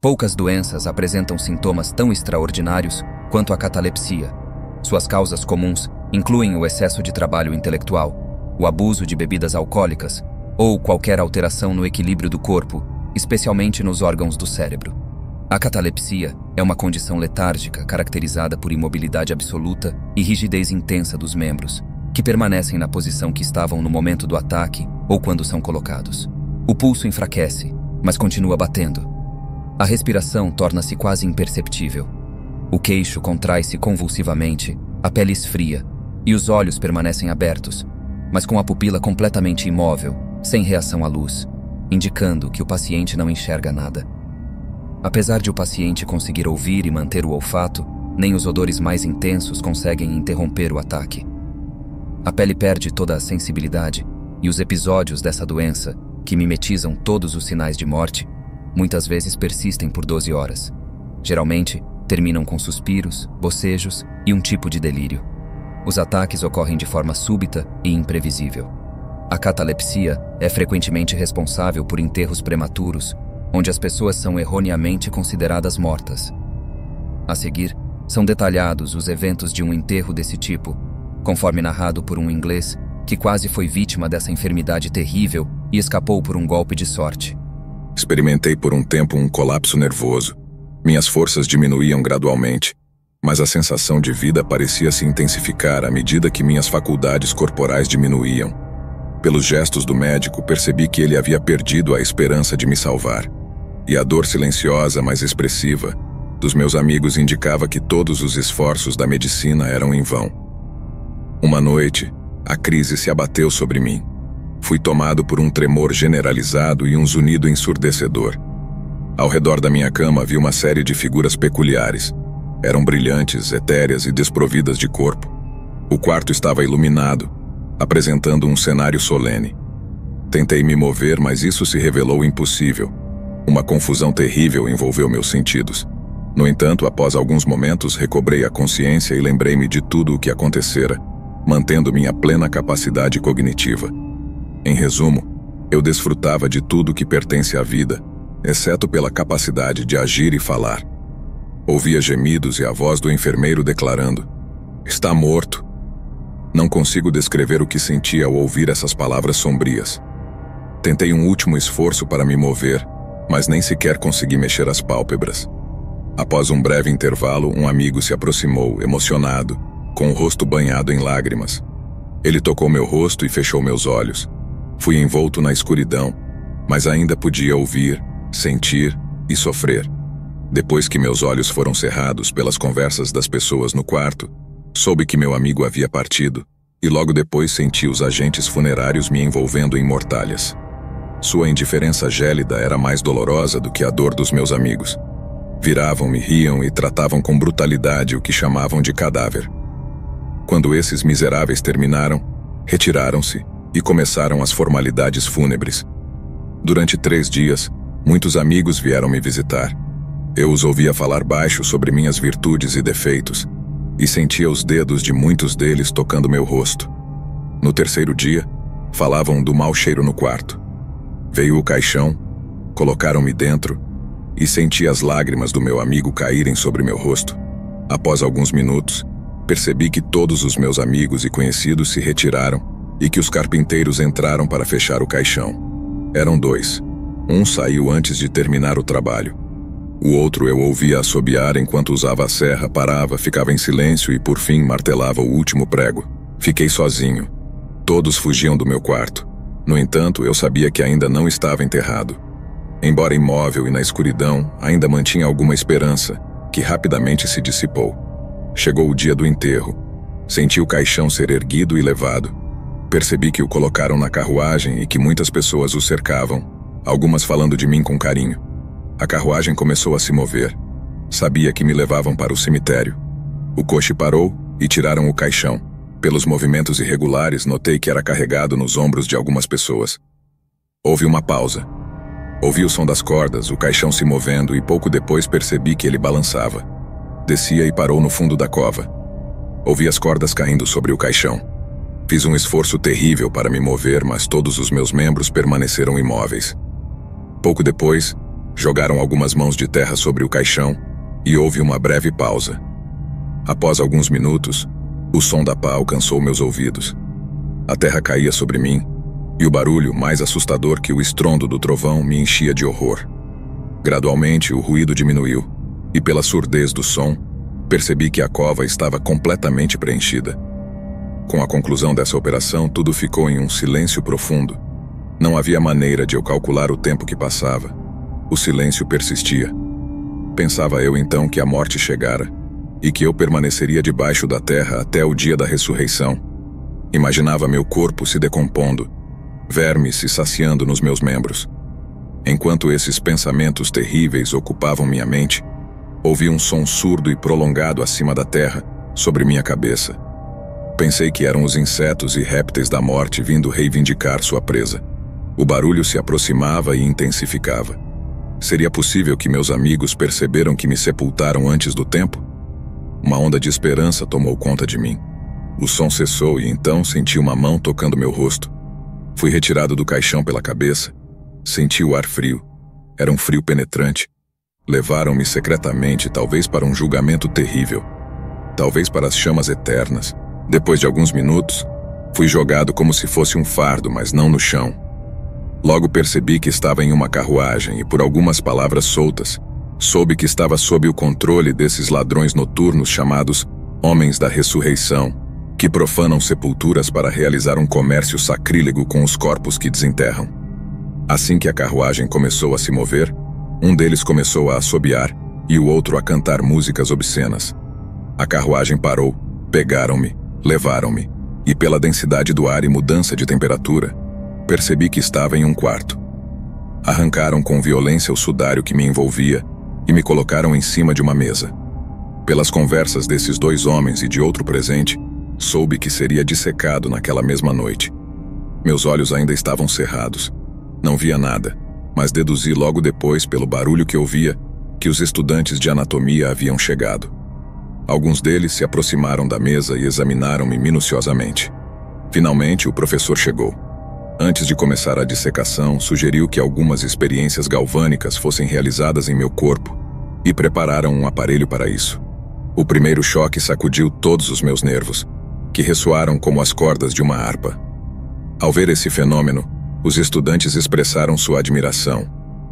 Poucas doenças apresentam sintomas tão extraordinários quanto a catalepsia. Suas causas comuns incluem o excesso de trabalho intelectual, o abuso de bebidas alcoólicas ou qualquer alteração no equilíbrio do corpo, especialmente nos órgãos do cérebro. A catalepsia é uma condição letárgica caracterizada por imobilidade absoluta e rigidez intensa dos membros, que permanecem na posição que estavam no momento do ataque ou quando são colocados. O pulso enfraquece, mas continua batendo. A respiração torna-se quase imperceptível. O queixo contrai-se convulsivamente, a pele esfria e os olhos permanecem abertos, mas com a pupila completamente imóvel, sem reação à luz, indicando que o paciente não enxerga nada. Apesar de o paciente conseguir ouvir e manter o olfato, nem os odores mais intensos conseguem interromper o ataque. A pele perde toda a sensibilidade e os episódios dessa doença, que mimetizam todos os sinais de morte, muitas vezes persistem por 12 horas. Geralmente, terminam com suspiros, bocejos e um tipo de delírio. Os ataques ocorrem de forma súbita e imprevisível. A catalepsia é frequentemente responsável por enterros prematuros, onde as pessoas são erroneamente consideradas mortas. A seguir, são detalhados os eventos de um enterro desse tipo, conforme narrado por um inglês que quase foi vítima dessa enfermidade terrível e escapou por um golpe de sorte. Experimentei por um tempo um colapso nervoso. Minhas forças diminuíam gradualmente, mas a sensação de vida parecia se intensificar à medida que minhas faculdades corporais diminuíam. Pelos gestos do médico, percebi que ele havia perdido a esperança de me salvar. E a dor silenciosa, mas expressiva, dos meus amigos indicava que todos os esforços da medicina eram em vão. Uma noite, a crise se abateu sobre mim. Fui tomado por um tremor generalizado e um zunido ensurdecedor. Ao redor da minha cama havia uma série de figuras peculiares. Eram brilhantes, etéreas e desprovidas de corpo. O quarto estava iluminado, apresentando um cenário solene. Tentei me mover, mas isso se revelou impossível. Uma confusão terrível envolveu meus sentidos. No entanto, após alguns momentos, recobrei a consciência e lembrei-me de tudo o que acontecera, mantendo minha plena capacidade cognitiva. Em resumo, eu desfrutava de tudo que pertence à vida, exceto pela capacidade de agir e falar. Ouvia gemidos e a voz do enfermeiro declarando: "Está morto." Não consigo descrever o que senti ao ouvir essas palavras sombrias. Tentei um último esforço para me mover, mas nem sequer consegui mexer as pálpebras. Após um breve intervalo, um amigo se aproximou, emocionado, com o rosto banhado em lágrimas. Ele tocou meu rosto e fechou meus olhos. Fui envolto na escuridão, mas ainda podia ouvir, sentir e sofrer. Depois que meus olhos foram cerrados pelas conversas das pessoas no quarto, soube que meu amigo havia partido, e logo depois senti os agentes funerários me envolvendo em mortalhas. Sua indiferença gélida era mais dolorosa do que a dor dos meus amigos. Viravam-me, riam e tratavam com brutalidade o que chamavam de cadáver. Quando esses miseráveis terminaram, retiraram-se e começaram as formalidades fúnebres. Durante 3 dias, muitos amigos vieram me visitar. Eu os ouvia falar baixo sobre minhas virtudes e defeitos, e sentia os dedos de muitos deles tocando meu rosto. No 3º dia, falavam do mau cheiro no quarto. Veio o caixão, colocaram-me dentro, e senti as lágrimas do meu amigo caírem sobre meu rosto. Após alguns minutos, percebi que todos os meus amigos e conhecidos se retiraram e que os carpinteiros entraram para fechar o caixão. Eram 2. Um saiu antes de terminar o trabalho. O outro eu ouvia assobiar enquanto usava a serra, parava, ficava em silêncio e por fim martelava o último prego. Fiquei sozinho. Todos fugiam do meu quarto. No entanto, eu sabia que ainda não estava enterrado. Embora imóvel e na escuridão, ainda mantinha alguma esperança, que rapidamente se dissipou. Chegou o dia do enterro. Senti o caixão ser erguido e levado. Percebi que o colocaram na carruagem e que muitas pessoas o cercavam, algumas falando de mim com carinho. A carruagem começou a se mover. Sabia que me levavam para o cemitério. O coche parou e tiraram o caixão. Pelos movimentos irregulares, notei que era carregado nos ombros de algumas pessoas. Houve uma pausa. Ouvi o som das cordas, o caixão se movendo e pouco depois percebi que ele balançava. Descia e parou no fundo da cova. Ouvi as cordas caindo sobre o caixão. Fiz um esforço terrível para me mover, mas todos os meus membros permaneceram imóveis. Pouco depois, Jogaram algumas mãos de terra sobre o caixão e houve uma breve pausa. Após alguns minutos, o som da pá alcançou meus ouvidos. A terra caía sobre mim e o barulho, mais assustador que o estrondo do trovão, me enchia de horror. Gradualmente, o ruído diminuiu e, pela surdez do som, percebi que a cova estava completamente preenchida. Com a conclusão dessa operação, tudo ficou em um silêncio profundo. Não havia maneira de eu calcular o tempo que passava. O silêncio persistia. Pensava eu então que a morte chegara e que eu permaneceria debaixo da terra até o dia da ressurreição. Imaginava meu corpo se decompondo, vermes se saciando nos meus membros. Enquanto esses pensamentos terríveis ocupavam minha mente, ouvi um som surdo e prolongado acima da terra, sobre minha cabeça. Pensei que eram os insetos e répteis da morte vindo reivindicar sua presa. O barulho se aproximava e intensificava. Seria possível que meus amigos perceberam que me sepultaram antes do tempo? Uma onda de esperança tomou conta de mim. O som cessou e então senti uma mão tocando meu rosto. Fui retirado do caixão pela cabeça. Senti o ar frio. Era um frio penetrante. Levaram-me secretamente, talvez para um julgamento terrível. Talvez para as chamas eternas. Depois de alguns minutos, fui jogado como se fosse um fardo, mas não no chão. Logo percebi que estava em uma carruagem e, por algumas palavras soltas, soube que estava sob o controle desses ladrões noturnos chamados Homens da Ressurreição, que profanam sepulturas para realizar um comércio sacrílego com os corpos que desenterram. Assim que a carruagem começou a se mover, um deles começou a assobiar e o outro a cantar músicas obscenas. A carruagem parou, pegaram-me, levaram-me, e pela densidade do ar e mudança de temperatura, percebi que estava em um quarto. Arrancaram com violência o sudário que me envolvia e me colocaram em cima de uma mesa. Pelas conversas desses dois homens e de outro presente, soube que seria dissecado naquela mesma noite. Meus olhos ainda estavam cerrados. Não via nada, mas deduzi logo depois, pelo barulho que ouvia, que os estudantes de anatomia haviam chegado. Alguns deles se aproximaram da mesa e examinaram-me minuciosamente. Finalmente, o professor chegou. Antes de começar a dissecação, sugeriu que algumas experiências galvânicas fossem realizadas em meu corpo e prepararam um aparelho para isso. O primeiro choque sacudiu todos os meus nervos, que ressoaram como as cordas de uma harpa. Ao ver esse fenômeno, os estudantes expressaram sua admiração.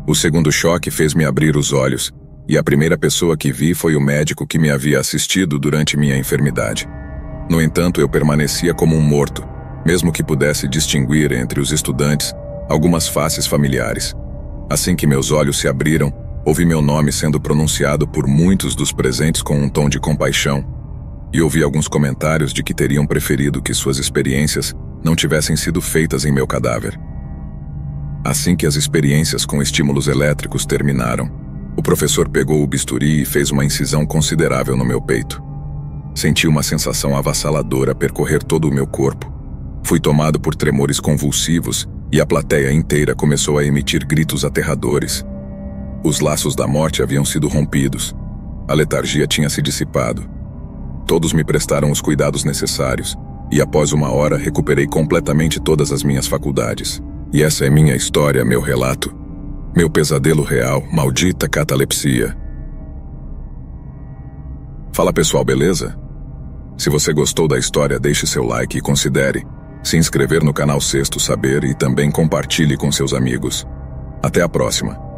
O segundo choque fez-me abrir os olhos, e a primeira pessoa que vi foi o médico que me havia assistido durante minha enfermidade. No entanto, eu permanecia como um morto, mesmo que pudesse distinguir entre os estudantes algumas faces familiares. Assim que meus olhos se abriram, ouvi meu nome sendo pronunciado por muitos dos presentes com um tom de compaixão, e ouvi alguns comentários de que teriam preferido que suas experiências não tivessem sido feitas em meu cadáver. Assim que as experiências com estímulos elétricos terminaram, o professor pegou o bisturi e fez uma incisão considerável no meu peito. Senti uma sensação avassaladora percorrer todo o meu corpo. Fui tomado por tremores convulsivos e a plateia inteira começou a emitir gritos aterradores. Os laços da morte haviam sido rompidos. A letargia tinha se dissipado. Todos me prestaram os cuidados necessários e após uma hora recuperei completamente todas as minhas faculdades. E essa é minha história, meu relato. Meu pesadelo real, maldita catalepsia. Fala pessoal, beleza? Se você gostou da história, deixe seu like e considere se inscrever no canal Sexto Saber e também compartilhe com seus amigos. Até a próxima.